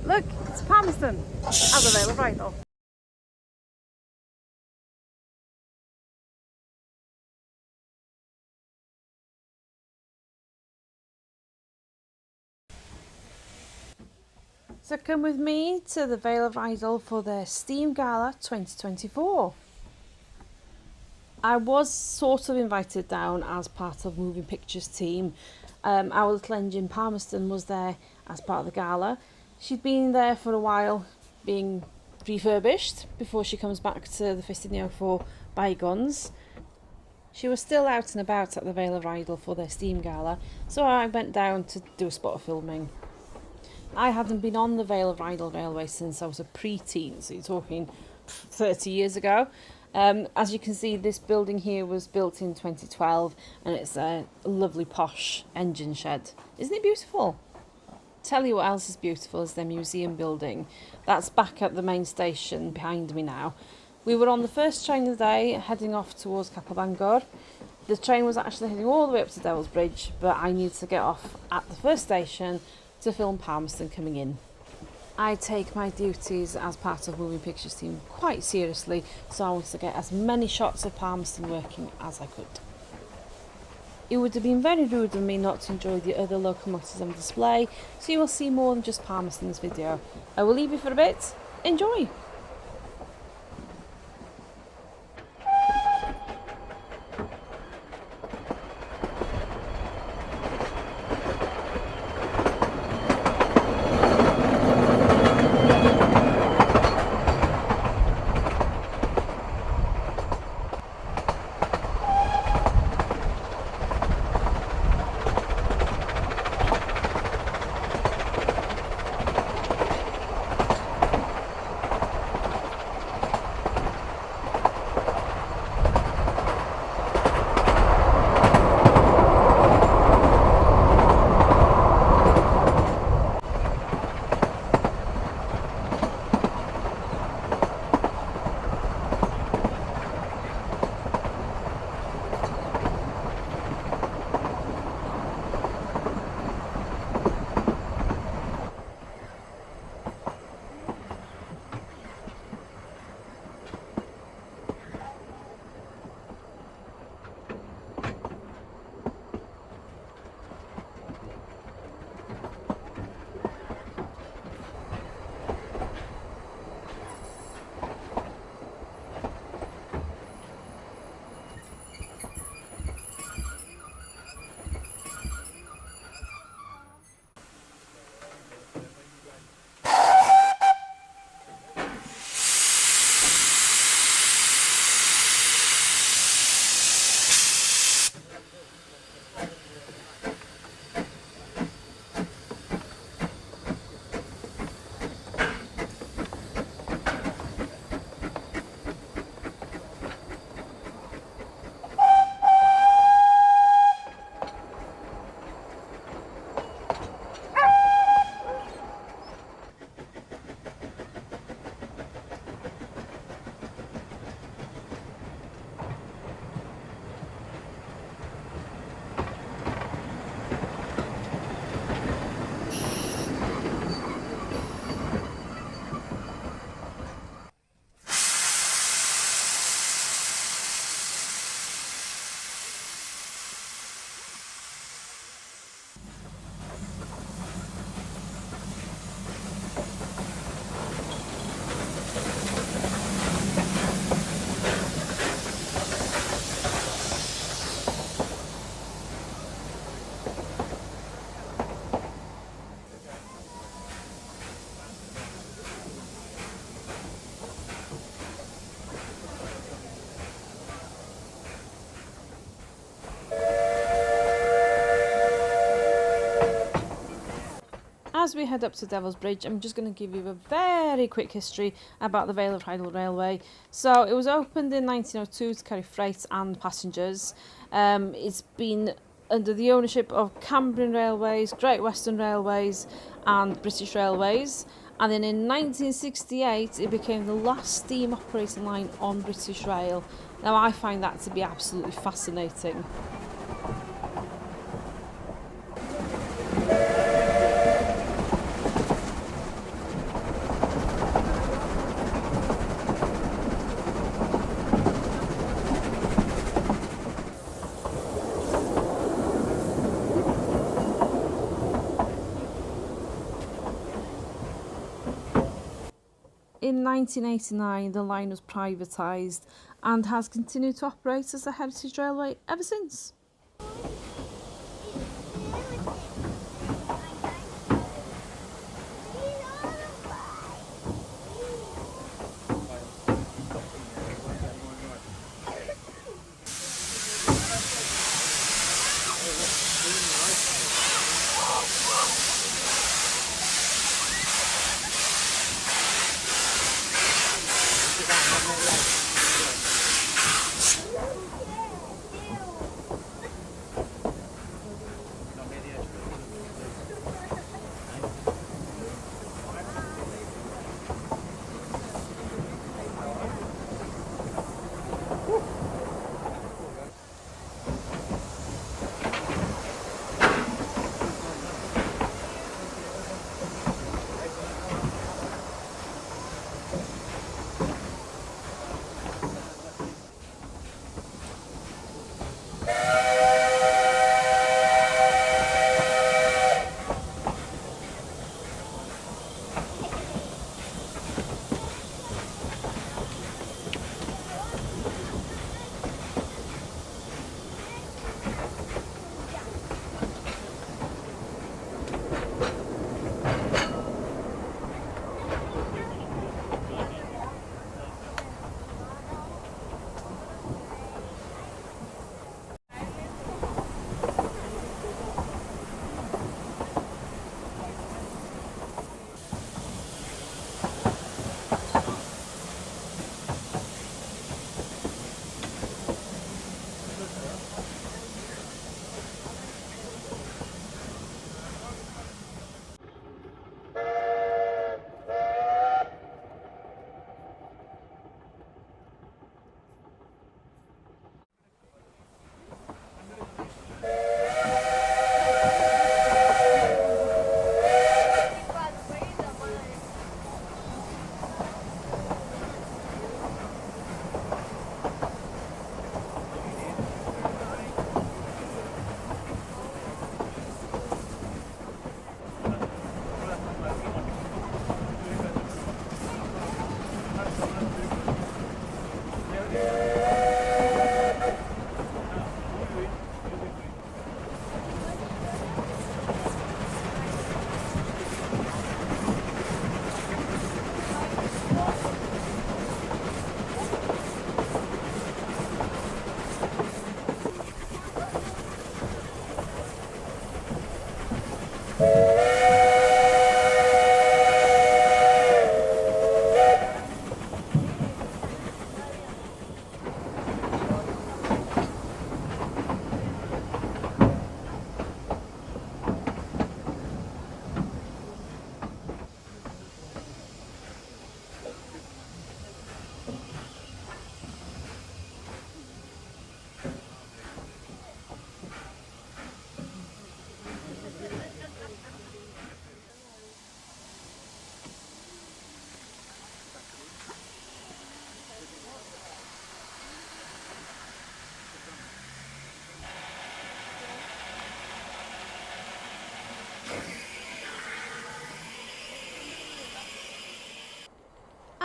Look, it's Palmerston at the Vale of Rheidol. So come with me to the Vale of Rheidol for their Steam Gala 2024. I was sort of invited down as part of Moving Pictures team. Our little engine Palmerston was there as part of the gala. She'd been there for a while being refurbished before she comes back to the Ffestiniog for bygones. She was still out and about at the Vale of Rheidol for their Steam Gala, so I went down to do a spot of filming. I hadn't been on the Vale of Rheidol railway since I was a pre-teen, so you're talking 30 years ago. As you can see, this building here was built in 2012 and it's a lovely posh engine shed. Isn't it beautiful? Tell you what else is beautiful is their museum building. That's back at the main station behind me now. We were on the first train of the day heading off towards Capel Bangor. The train was actually heading all the way up to Devil's Bridge, but I needed to get off at the first station to film Palmerston coming in. I take my duties as part of Moving Pictures team quite seriously, so I wanted to get as many shots of Palmerston working as I could. It would have been very rude of me not to enjoy the other locomotives on display, so you will see more than just Palmerston in this video. I will leave you for a bit. Enjoy! As we head up to Devil's Bridge, I'm just going to give you a very quick history about the Vale of Rheidol Railway. So it was opened in 1902 to carry freight and passengers. It's been under the ownership of Cambrian Railways, Great Western Railways and British Railways. And then in 1968 it became the last steam operating line on British Rail. Now I find that to be absolutely fascinating. in 1989 the line was privatised and has continued to operate as a heritage railway ever since.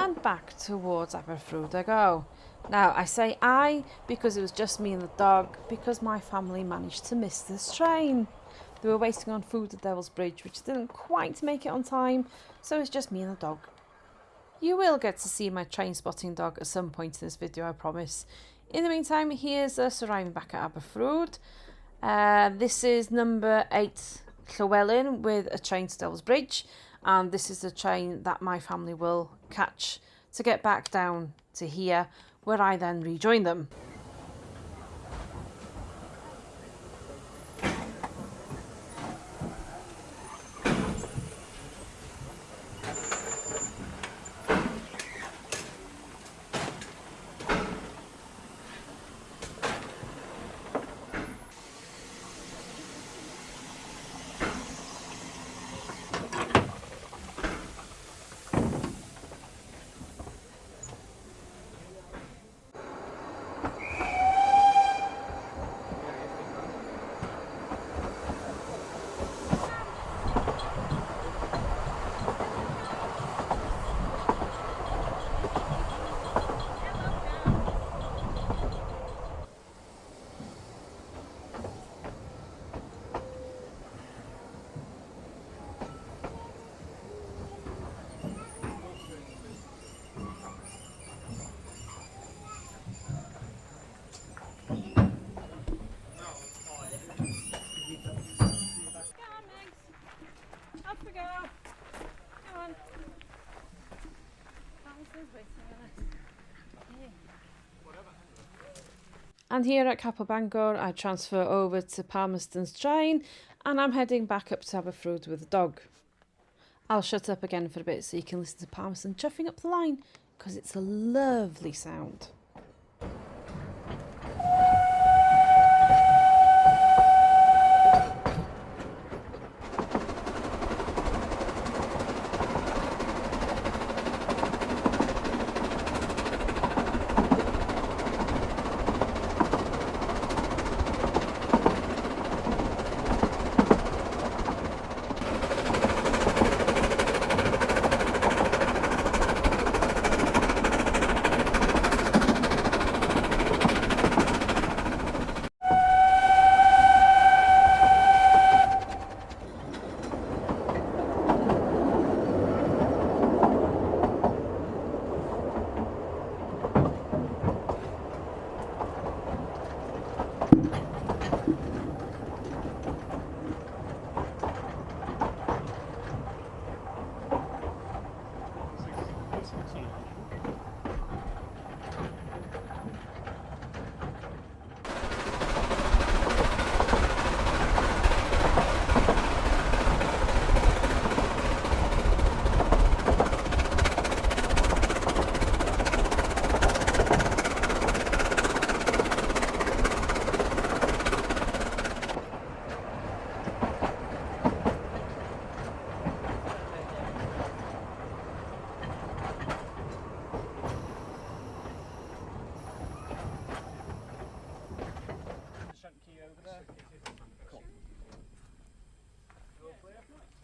And back towards Aberffrwd I go. Now I say I because it was just me and the dog, because my family managed to miss this train. They were waiting on food at Devil's Bridge, which didn't quite make it on time, so it's just me and the dog. You will get to see my train spotting dog at some point in this video, I promise. In the meantime, here's us arriving back at Aberffrwd. This is number 8 Llywelyn with a train to Devil's Bridge, and this is the train that my family will catch to get back down to here, where I then rejoin them. And here at Capel Bangor, I transfer over to Palmerston's train and I'm heading back up to Aberffrwd with the dog. I'll shut up again for a bit so you can listen to Palmerston chuffing up the line because it's a lovely sound.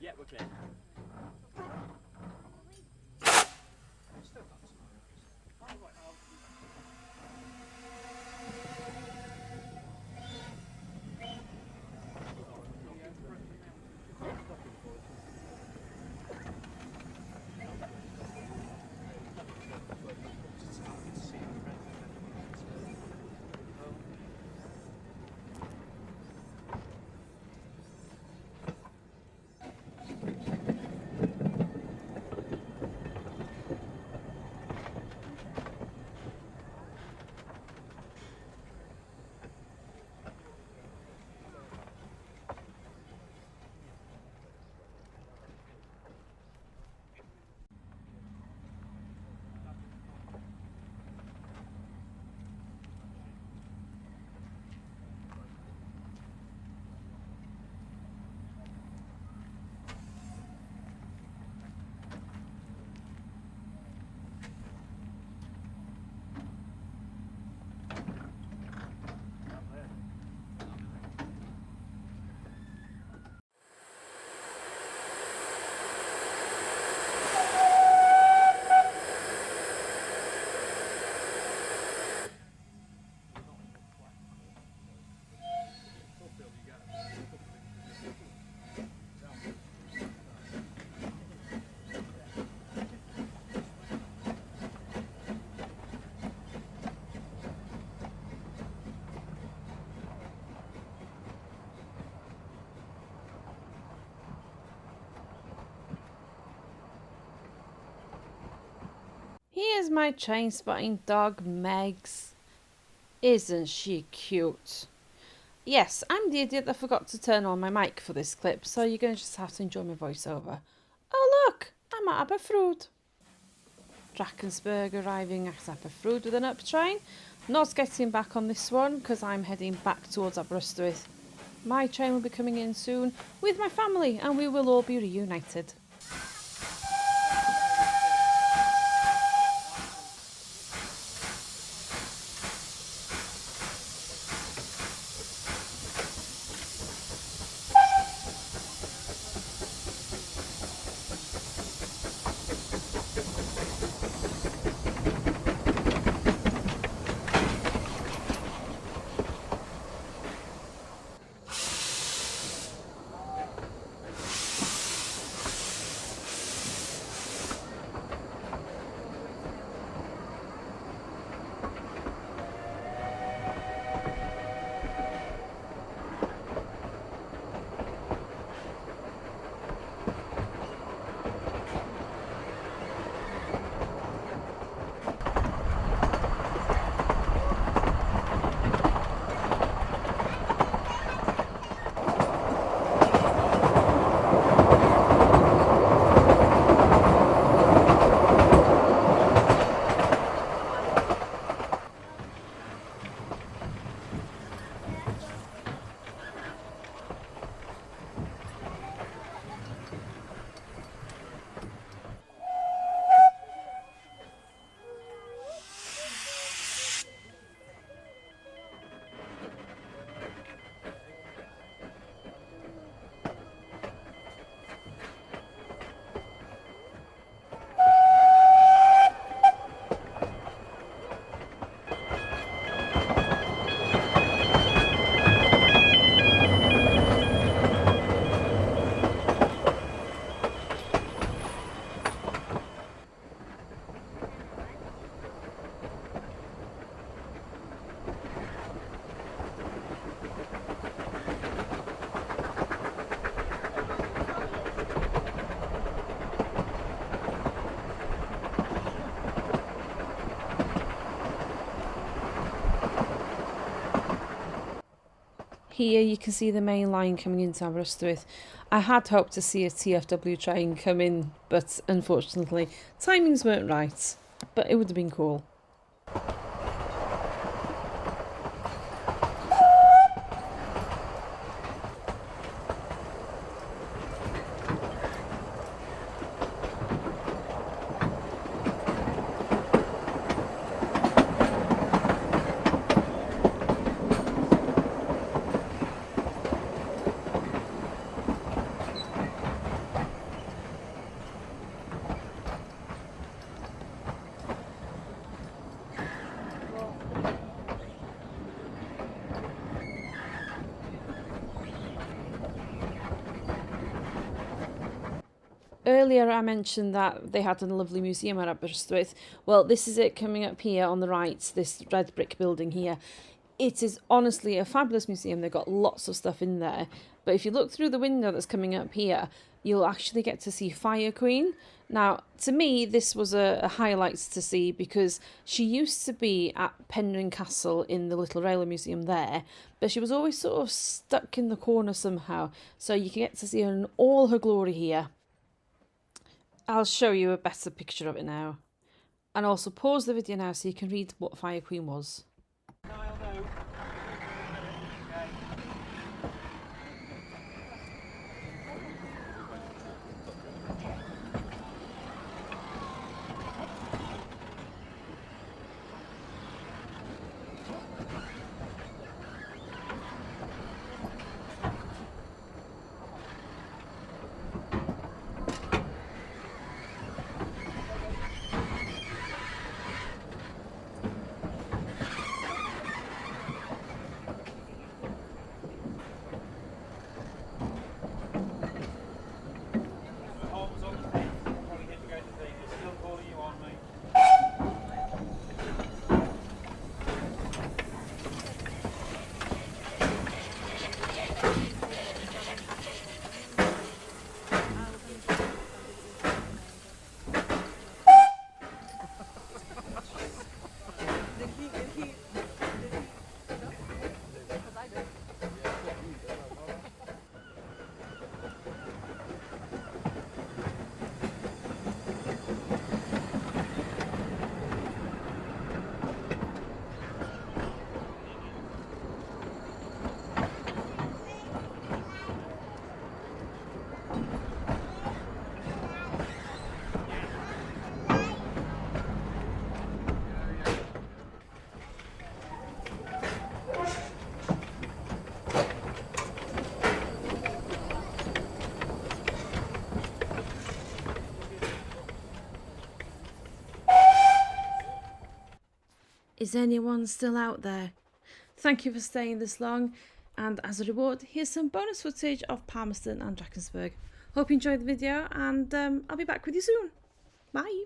Yeah, we're clear. Here's my Trainspotting dog, Megs. Isn't she cute? Yes, I'm the idiot that forgot to turn on my mic for this clip, so you're going to just have to enjoy my voiceover. Oh look, I'm at Aberffrwd. Drakensberg arriving at Aberffrwd with an up train. Not getting back on this one because I'm heading back towards Aberystwyth. My train will be coming in soon with my family and we will all be reunited. Here you can see the main line coming into Aberystwyth. I had hoped to see a TFW train come in, but unfortunately timings weren't right, but it would have been cool. Earlier I mentioned that they had a lovely museum at Aberystwyth. Well, this is it coming up here on the right, this red brick building here. It is honestly a fabulous museum. They've got lots of stuff in there. But if you look through the window that's coming up here, you'll actually get to see Fire Queen. Now, to me, this was a highlight to see because she used to be at Penrhyn Castle in the Little Railway Museum there, but she was always sort of stuck in the corner somehow. So you can get to see her in all her glory here. I'll show you a better picture of it now. And also pause the video now so you can read what Fire Queen was. Is anyone still out there? Thank you for staying this long, and as a reward, here's some bonus footage of Palmerston and Drakensberg. Hope you enjoyed the video, and I'll be back with you soon. Bye!